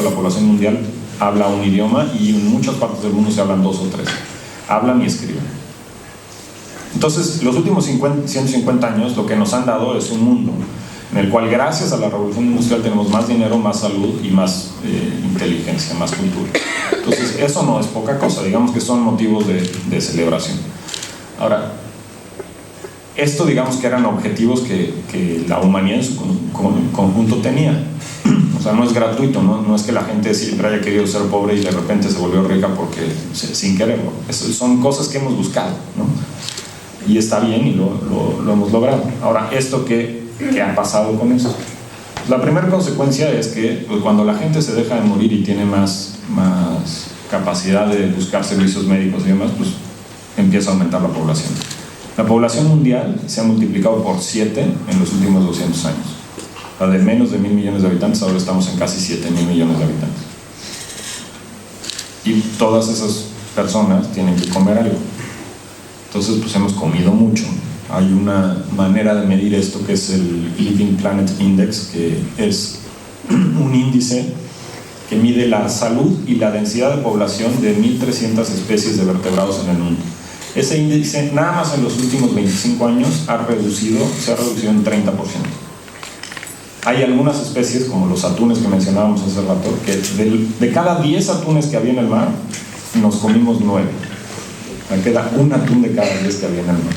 de la población mundial habla un idioma, y en muchas partes del mundo se hablan 2 o 3. Hablan y escriben. Entonces, los últimos 150 años lo que nos han dado es un mundo en el cual, gracias a la revolución industrial, tenemos más dinero, más salud y más inteligencia, más cultura. Entonces, eso no es poca cosa, digamos que son motivos de celebración. Ahora, esto digamos que eran objetivos que la humanidad en su conjunto tenía. O sea, no es gratuito, no es que la gente siempre haya querido ser pobre y de repente se volvió rica porque sin quererlo. Son cosas que hemos buscado, ¿no? Y está bien, y lo hemos logrado. Ahora, ¿esto qué ha pasado con eso? La primera consecuencia es que pues, cuando la gente se deja de morir y tiene más capacidad de buscar servicios médicos y demás, pues empieza a aumentar la población. La población mundial se ha multiplicado por 7 en los últimos 200 años. La de menos de 1.000 millones de habitantes, ahora estamos en casi 7.000 millones de habitantes. Y todas esas personas tienen que comer algo. Entonces, pues hemos comido mucho. Hay una manera de medir esto que es el Living Planet Index, que es un índice que mide la salud y la densidad de población de 1.300 especies de vertebrados en el mundo. Ese índice, nada más en los últimos 25 años, se ha reducido en 30%. Hay algunas especies, como los atunes que mencionábamos hace rato, que de cada 10 atunes que había en el mar, nos comimos 9. Me queda un atún de cada 10 que había en el mar.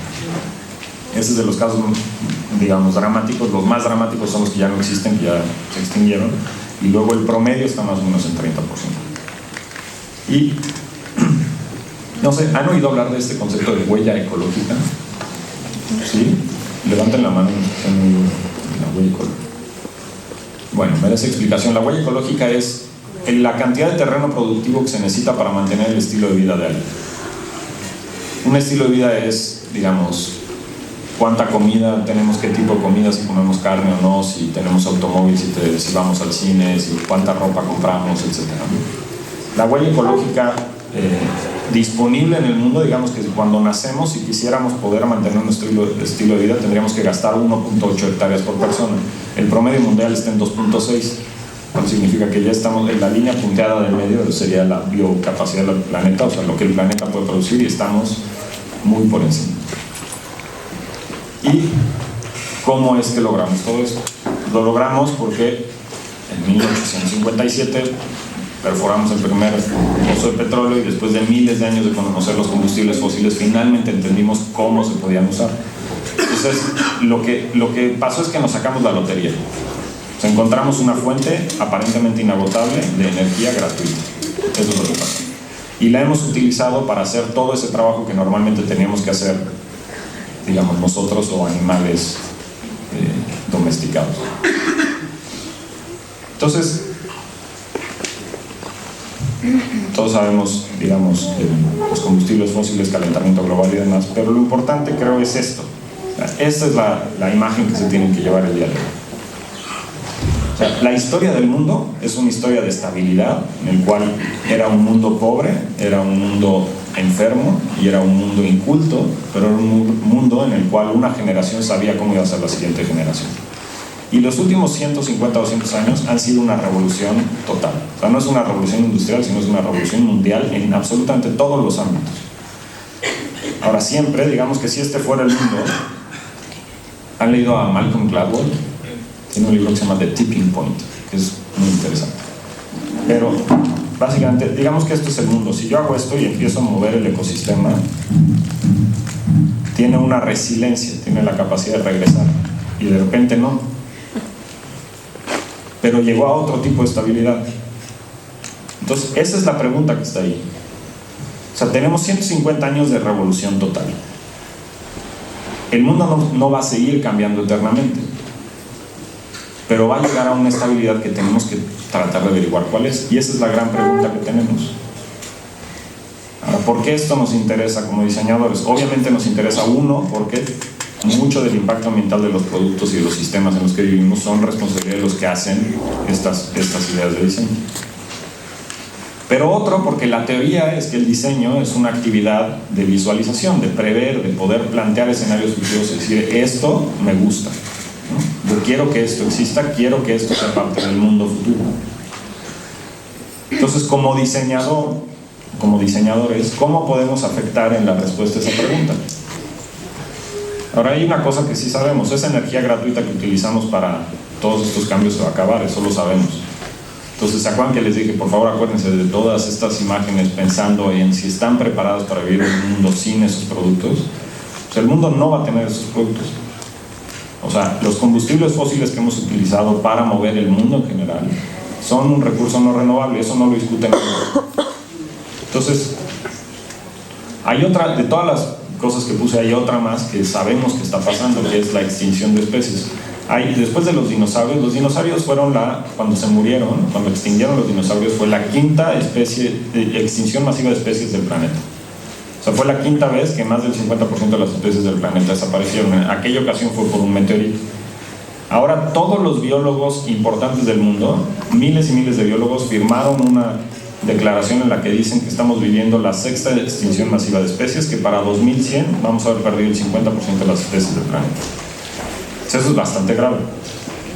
Ese es de los casos, digamos, dramáticos. Los más dramáticos son los que ya no existen, que ya se extinguieron. Y luego el promedio está más o menos en 30%. Y, no sé, ¿han oído hablar de este concepto de huella ecológica? ¿Sí? Levanten la mano. La huella ecológica. Bueno, merece explicación. La huella ecológica es la cantidad de terreno productivo que se necesita para mantener el estilo de vida de alguien. Un estilo de vida es, digamos, cuánta comida tenemos, qué tipo de comida, si comemos carne o no, si tenemos automóvil, si vamos al cine, si cuánta ropa compramos, etc. La huella ecológica disponible en el mundo, digamos que cuando nacemos, si quisiéramos poder mantener nuestro estilo de vida, tendríamos que gastar 1.8 hectáreas por persona. El promedio mundial está en 2.6. Eso significa que ya estamos en la línea punteada del medio, sería la biocapacidad del planeta, o sea, lo que el planeta puede producir, y estamos muy por encima. ¿Y cómo es que logramos todo esto? Lo logramos porque en 1857 perforamos el primer pozo de petróleo, y después de miles de años de conocer los combustibles fósiles, finalmente entendimos cómo se podían usar. Entonces, lo que pasó es que nos sacamos la lotería. O sea, encontramos una fuente aparentemente inagotable de energía gratuita. Eso es lo que pasó. Y la hemos utilizado para hacer todo ese trabajo que normalmente teníamos que hacer, digamos, nosotros o animales domesticados. Entonces, todos sabemos, digamos, los combustibles fósiles, calentamiento global y demás, pero lo importante, creo, es esto. Esta es la imagen que se tienen que llevar el día de hoy. O sea, la historia del mundo es una historia de estabilidad, en el cual era un mundo pobre, era un mundo enfermo y era un mundo inculto, pero era un mundo en el cual una generación sabía cómo iba a ser la siguiente generación. Y los últimos 150 o 200 años han sido una revolución total. O sea, no es una revolución industrial, sino es una revolución mundial en absolutamente todos los ámbitos. Ahora, siempre, digamos que si este fuera el mundo, ¿han leído a Malcolm Gladwell? Tiene un libro que se llama The Tipping Point, que es muy interesante. Pero, básicamente, digamos que esto es el mundo. Si yo hago esto y empiezo a mover el ecosistema, tiene una resiliencia, tiene la capacidad de regresar. Y de repente no. Pero llegó a otro tipo de estabilidad. Entonces, esa es la pregunta que está ahí. O sea, tenemos 150 años de revolución total. El mundo no va a seguir cambiando eternamente, pero va a llegar a una estabilidad que tenemos que tratar de averiguar cuál es. Y esa es la gran pregunta que tenemos. Ahora, ¿por qué esto nos interesa como diseñadores? Obviamente nos interesa, uno, porque mucho del impacto ambiental de los productos y de los sistemas en los que vivimos son responsabilidad de los que hacen estas ideas de diseño. Pero otro, porque la teoría es que el diseño es una actividad de visualización, de prever, de poder plantear escenarios futuros, es decir, esto me gusta, ¿no? Yo quiero que esto exista, quiero que esto sea parte del mundo futuro. Entonces, como diseñadores, ¿cómo podemos afectar en la respuesta a esa pregunta? Ahora, hay una cosa que sí sabemos: esa energía gratuita que utilizamos para todos estos cambios se va a acabar, eso lo sabemos. Entonces, ¿se acuerdan que les dije, por favor acuérdense de todas estas imágenes pensando en si están preparados para vivir en un mundo sin esos productos? Pues el mundo no va a tener esos productos. O sea, los combustibles fósiles que hemos utilizado para mover el mundo en general son un recurso no renovable, eso no lo discuten. Entonces, hay otra, de todas las cosas que puse, hay otra más que sabemos que está pasando, que es la extinción de especies. Después de los dinosaurios fueron cuando se murieron, cuando extinguieron los dinosaurios, fue la quinta extinción masiva de especies del planeta. O sea, fue la quinta vez que más del 50% de las especies del planeta desaparecieron. En aquella ocasión fue por un meteorito. Ahora todos los biólogos importantes del mundo, miles y miles de biólogos, firmaron una declaración en la que dicen que estamos viviendo la sexta extinción masiva de especies, que para 2100 vamos a haber perdido el 50% de las especies del planeta. Eso es bastante grave.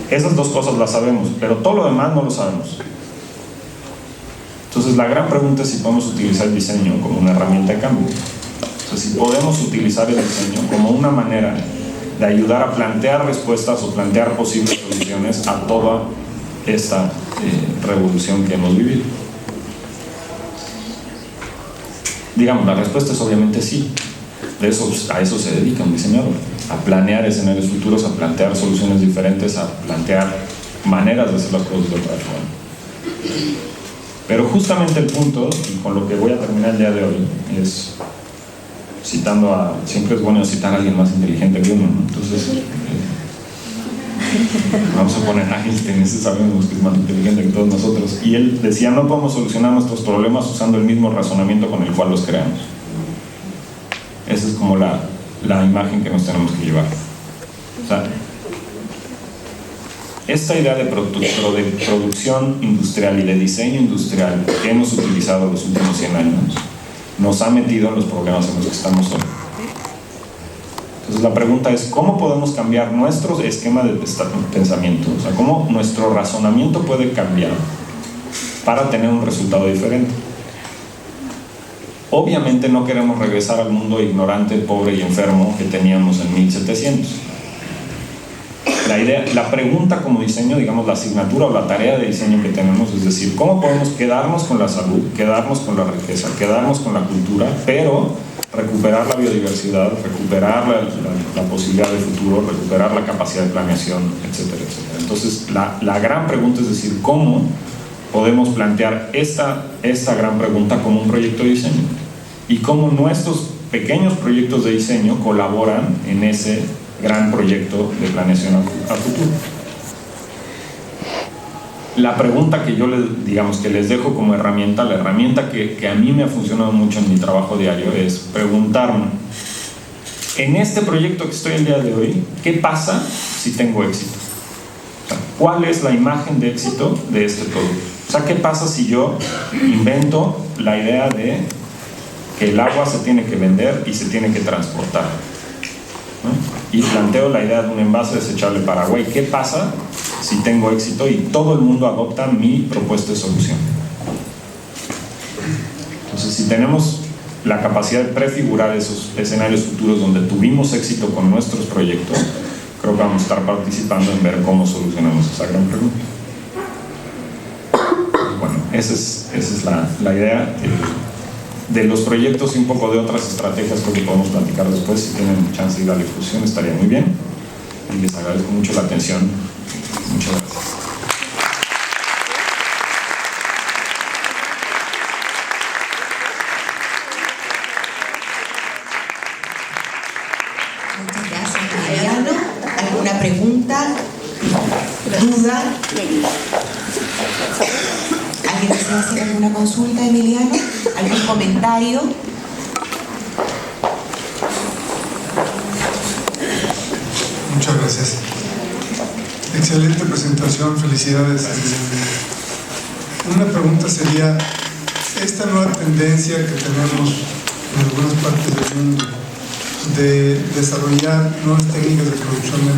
Esas dos cosas las sabemos, pero todo lo demás no lo sabemos. Entonces, la gran pregunta es si podemos utilizar el diseño como una herramienta de cambio. O sea, si podemos utilizar el diseño como una manera de ayudar a plantear respuestas o plantear posibles soluciones a toda esta revolución que hemos vivido. Digamos, la respuesta es obviamente sí. A eso se dedica un diseñador, a planear escenarios futuros, a plantear soluciones diferentes, a plantear maneras de hacer las cosas de otra forma. Pero justamente el punto, y con lo que voy a terminar el día de hoy, es citando siempre es bueno citar a alguien más inteligente que uno, ¿no? Entonces, vamos a poner a Einstein, ese sabemos que es más inteligente que todos nosotros, y él decía: no podemos solucionar nuestros problemas usando el mismo razonamiento con el cual los creamos. Esa es como la imagen que nos tenemos que llevar. O sea, esta idea de producción industrial y de diseño industrial que hemos utilizado los últimos 100 años nos ha metido en los problemas en los que estamos hoy. Entonces la pregunta es: ¿cómo podemos cambiar nuestro esquema de pensamiento? O sea, ¿cómo nuestro razonamiento puede cambiar para tener un resultado diferente? Obviamente no queremos regresar al mundo ignorante, pobre y enfermo que teníamos en 1700. La pregunta como diseño, digamos, la asignatura o la tarea de diseño que tenemos es decir, ¿cómo podemos quedarnos con la salud, quedarnos con la riqueza, quedarnos con la cultura, pero recuperar la biodiversidad, recuperar la posibilidad de futuro, recuperar la capacidad de planeación, etcétera, etcétera? Entonces, la gran pregunta es decir, ¿cómo podemos plantear esta gran pregunta como un proyecto de diseño? Y cómo nuestros pequeños proyectos de diseño colaboran en ese gran proyecto de planeación a futuro. La pregunta que yo les dejo como herramienta, la herramienta que a mí me ha funcionado mucho en mi trabajo diario, es preguntarme: en este proyecto que estoy el día de hoy, ¿qué pasa si tengo éxito? O sea, ¿cuál es la imagen de éxito de este producto? O sea, ¿qué pasa si yo invento la idea de que el agua se tiene que vender y se tiene que transportar, ¿no? Y planteo la idea de un envase desechable para agua? ¿Y qué pasa si tengo éxito y todo el mundo adopta mi propuesta de solución? Entonces, si tenemos la capacidad de prefigurar esos escenarios futuros donde tuvimos éxito con nuestros proyectos, creo que vamos a estar participando en ver cómo solucionamos esa gran pregunta. Bueno, esa es la idea de los proyectos y un poco de otras estrategias. Creo que podemos platicar después. Si tienen chance de ir a la discusión, estaría muy bien. Y les agradezco mucho la atención. Muchas gracias. Muchas gracias, Emiliano. ¿Alguna pregunta? ¿Duda? ¿Alguien desea hacer alguna consulta, Emiliano? ¿Algún comentario? Muchas gracias. Excelente presentación, felicidades. Una pregunta sería: esta nueva tendencia que tenemos en algunas partes del mundo de desarrollar nuevas técnicas de producción